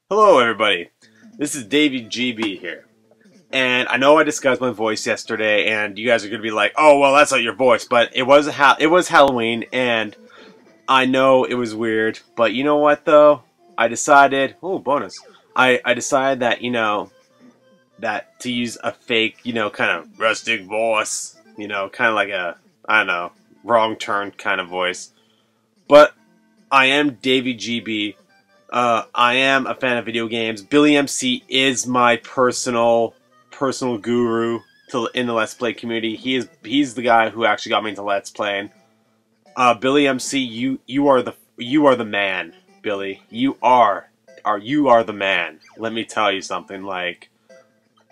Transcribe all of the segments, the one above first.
Hello everybody, this is Davey GB here, and I know I disguised my voice yesterday, and you guys are going to be like, oh well that's not your voice, but it was Halloween, and I know it was weird, but you know what though, I decided, oh bonus, I decided that, that to use a fake, kind of rustic voice, kind of like a, I don't know, wrong turn kind of voice, but I am Davey GB. I am a fan of video games. Billy MC is my personal guru in the Let's Play community. He's the guy who actually got me into Let's Playing. Billy MC, you are the man, Billy. You are the man. Let me tell you something. Like,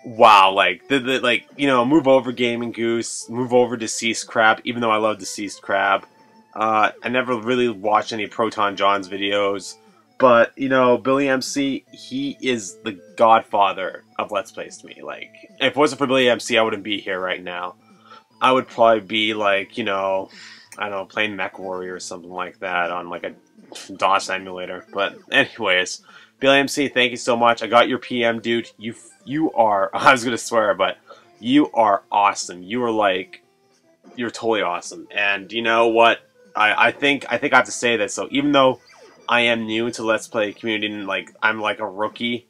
wow, like move over Gaming Goose, move over Deceased Crab. Even though I love Deceased Crab, I never really watched any Proton John's videos. But, Billy MC, he is the godfather of Let's Plays to me. Like, if it wasn't for Billy MC, I wouldn't be here right now. I would probably be, like, I don't know, playing MechWarrior or something like that on, like, a DOS emulator. But, anyways, Billy MC, thank you so much. I got your PM, dude. You are, I was gonna swear, but you are awesome. You're totally awesome. And, you know what? I think I have to say this. So, even though I am new to Let's Play community, and like I'm like a rookie,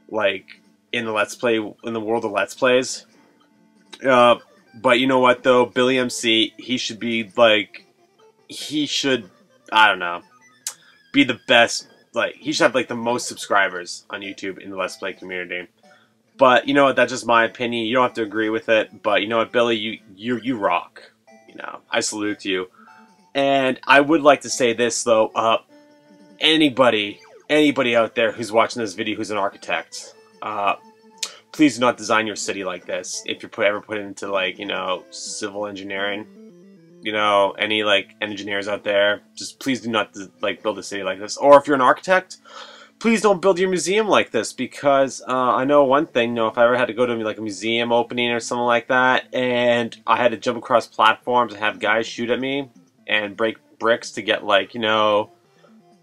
like in the world of Let's Plays. But you know what though, Billy MC, he should, I don't know, be the best. Like he should have like the most subscribers on YouTube in the Let's Play community. But you know what, that's just my opinion. You don't have to agree with it. But you know what, Billy, you rock. I salute you. And I would like to say this though. Anybody out there who's watching this video who's an architect, please do not design your city like this. If you're ever put into like, civil engineering, any like engineers out there, just please do not like build a city like this. Or if you're an architect, please don't build your museum like this, because I know one thing, if I ever had to go to like a museum opening or something like that, and I had to jump across platforms and have guys shoot at me and break bricks to get like,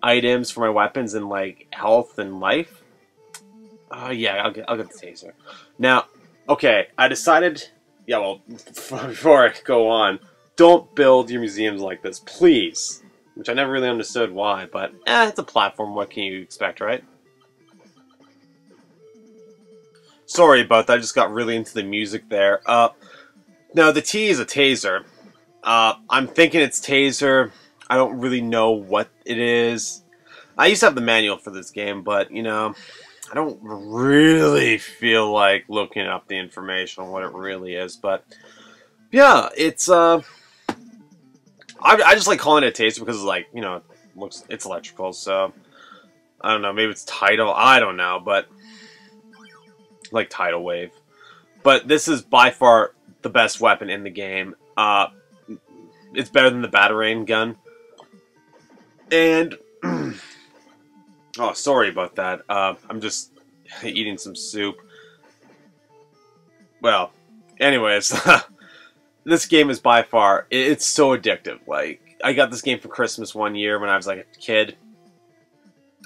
items for my weapons and like health and life. Yeah, I'll get the taser. Now, okay, I decided. Yeah, well, before I go on, don't build your museums like this, please. Which I never really understood why, but it's a platform. What can you expect, right? Sorry about that. I just got really into the music there. Now the T is a taser. I'm thinking it's taser. I don't really know what it is. I used to have the manual for this game, but, I don't really feel like looking up the information on what it really is. But, yeah, it's, I just like calling it a taser because, like, it's electrical, so, I don't know, maybe it's tidal, I don't know, but, like tidal wave. But this is by far the best weapon in the game. It's better than the Batarang gun. And, oh, sorry about that. I'm just eating some soup. Well, anyways, this game is by far, it's so addictive. Like, I got this game for Christmas one year when I was like a kid,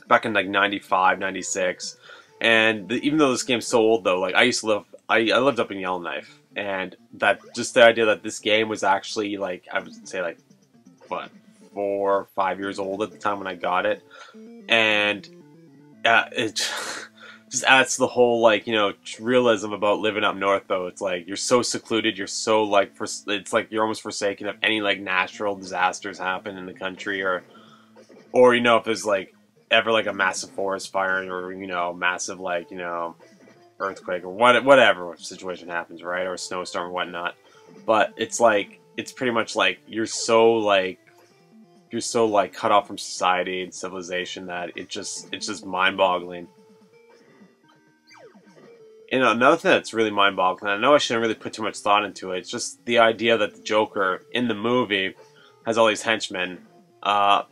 back in like 95, 96. And even though this game's so old though, like I lived up in Yellowknife, and that, just the idea that this game was actually like, I would say like, what, 4 or 5 years old at the time when I got it, and it just adds to the whole like realism about living up north. Though it's like you're so secluded, you're so like it's like you're almost forsaken if any like natural disasters happen in the country, or if there's like ever like a massive forest fire, or massive like earthquake, or whatever situation happens, right, or a snowstorm or whatnot. But it's like it's pretty much like you're so cut off from society and civilization that it's just mind-boggling. And another thing that's really mind-boggling, I know I shouldn't really put too much thought into it, it's just the idea that the Joker in the movie has all these henchmen at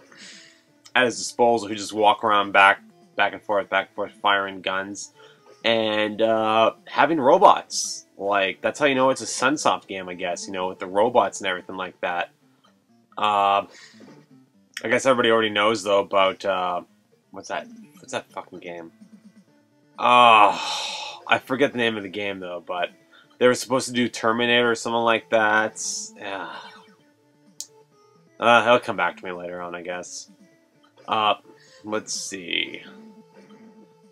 his disposal who just walk around back and forth, firing guns, and having robots. Like, that's how you know it's a Sunsoft game, I guess, with the robots and everything like that. I guess everybody already knows though about what's that fucking game? Oh, I forget the name of the game though, but they were supposed to do Terminator or something like that. Yeah. He'll come back to me later on, I guess. Uh, let's see.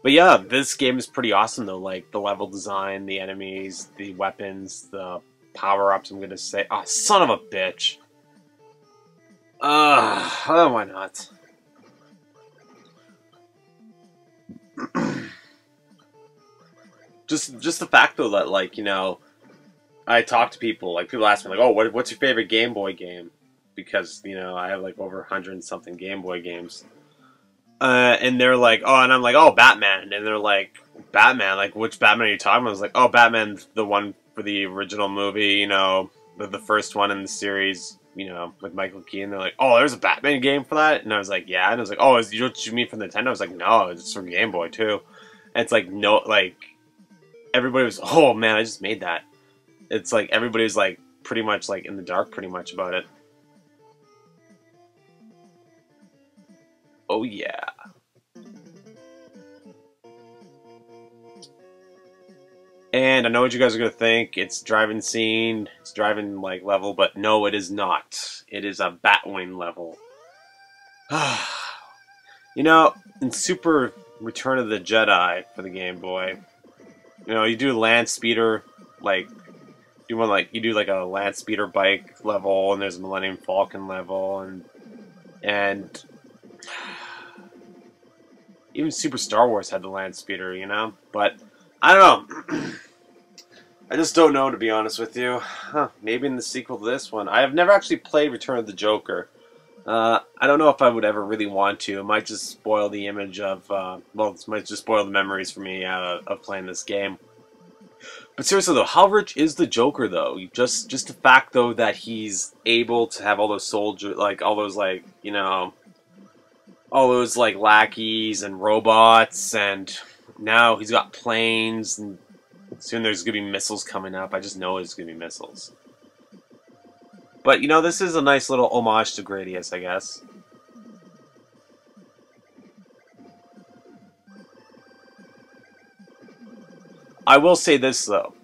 But yeah, this game is pretty awesome though. Like the level design, the enemies, the weapons, the power-ups. I'm gonna say, oh, son of a bitch. Oh, why not? Just the fact though that like I talk to people, like people ask me like, oh, what's your favorite Game Boy game? Because I have like over 100 and something Game Boy games. And they're like, oh, and I'm like, oh, Batman, and they're like, Batman, like which Batman are you talking about? I was like, oh, Batman, the one for the original movie, the first one in the series, with Michael Keaton. They're like, oh, there's a Batman game for that, and I was like, yeah, and I was like, oh, is what you mean from Nintendo? I was like, no, it's from Game Boy too. And it's like no, like everybody was, oh man, I just made that. It's like everybody was like pretty much like in the dark, pretty much about it. Oh yeah. And I know what you guys are gonna think. It's driving scene, it's driving like level, but no, it is not. It is a Batwing level. In Super Return of the Jedi for the Game Boy, you do land speeder, like you do like a land speeder bike level, and there's a Millennium Falcon level, and even Super Star Wars had the land speeder, but I don't know. I just don't know, to be honest with you. Maybe in the sequel to this one. I have never actually played Return of the Joker. I don't know if I would ever really want to. It might just spoil the image of, it might just spoil the memories for me of playing this game. But seriously though, how rich is the Joker though? Just the fact though that he's able to have all those soldiers, like all those like, all those like lackeys and robots, and now he's got planes, and soon there's going to be missiles coming up. I just know there's going to be missiles. But, this is a nice little homage to Gradius, I guess. I will say this, though.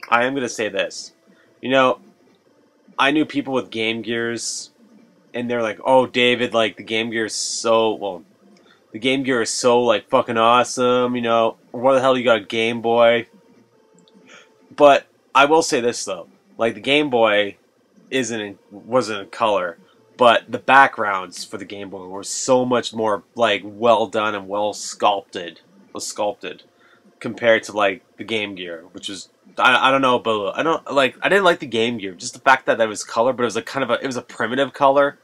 I am going to say this. I knew people with Game Gears, and they're like, oh, David, like, the Game Gear is so, well, the Game Gear is so, like, fucking awesome, what the hell you got a Game Boy? But I will say this though, like the Game Boy wasn't in color, but the backgrounds for the Game Boy were so much more like well done and was sculpted compared to like the Game Gear, which was I don't know, but I didn't like the Game Gear, just the fact that was color, but it was like it was a primitive color.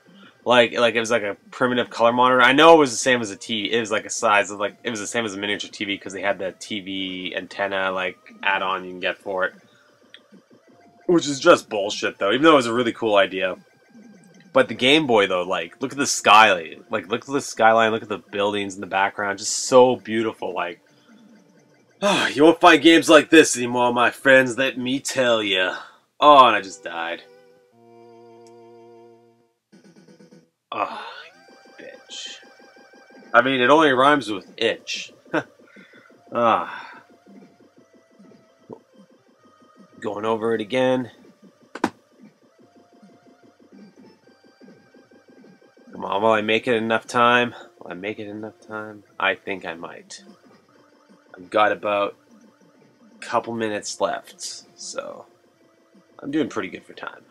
Like it was like a primitive color monitor. I know it was the same as a TV. It was like a size of like it was the same as a miniature TV because they had that TV antenna like add-on you can get for it, which is just bullshit though. Even though it was a really cool idea, but the Game Boy though, like look at the skyline, look at the skyline, look at the buildings in the background, just so beautiful. Like you won't find games like this anymore, my friends. Let me tell you. Oh, and I just died. Oh, bitch. I mean, it only rhymes with itch. Ah. Going over it again. Come on, will I make it enough time? Will I make it enough time? I think I might. I've got about a couple minutes left, so I'm doing pretty good for time.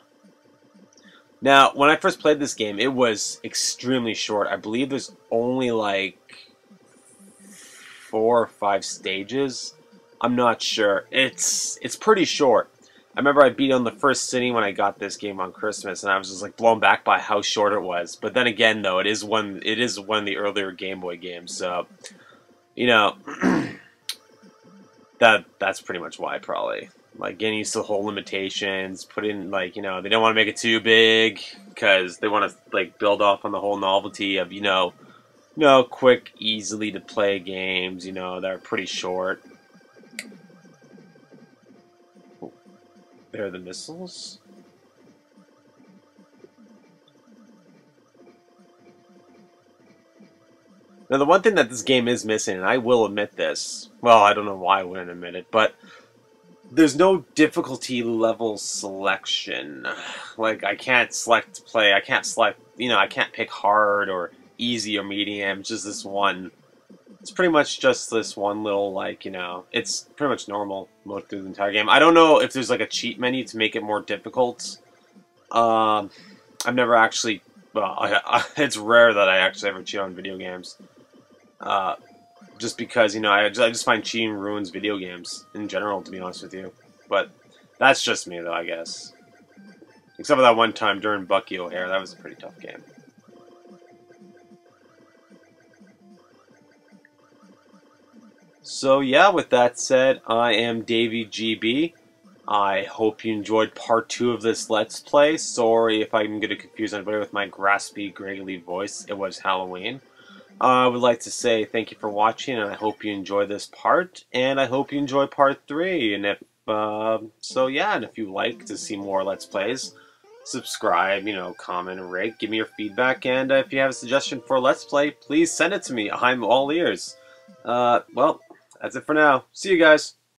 Now, when I first played this game, it was extremely short. I believe there's only like 4 or 5 stages. I'm not sure. It's pretty short. I remember I beat on the first sitting when I got this game on Christmas, and I was just like blown back by how short it was. But then again, though, it is one of the earlier Game Boy games, so that's pretty much why probably. Like getting used to the whole limitations, put in like they don't want to make it too big because they want to like build off on the whole novelty of quick, easily to play games that are pretty short. There are the missiles. Now, the one thing that this game is missing, and I will admit this, well, I don't know why I wouldn't admit it, but there's no difficulty level selection. Like, I can't select play, I can't select, I can't pick hard or easy or medium, just this one. It's pretty much just this one little, like, it's pretty much normal mode through the entire game. I don't know if there's, like, a cheat menu to make it more difficult. I've never actually, well, it's rare that I actually ever cheat on video games. Just because, I just find cheating ruins video games in general, to be honest with you. But that's just me, though, I guess. Except for that one time during Bucky O'Hare, that was a pretty tough game. So yeah, with that said, I am Davey GB. I hope you enjoyed part 2 of this Let's Play. Sorry if I'm going to confuse anybody with my graspy, graggly voice. It was Halloween. I would like to say thank you for watching, and I hope you enjoy this part, and I hope you enjoy part 3. And if, so yeah, and if you like to see more Let's Plays, subscribe, comment, and rate, give me your feedback, and if you have a suggestion for a Let's Play, please send it to me. I'm all ears. Well, that's it for now. See you guys.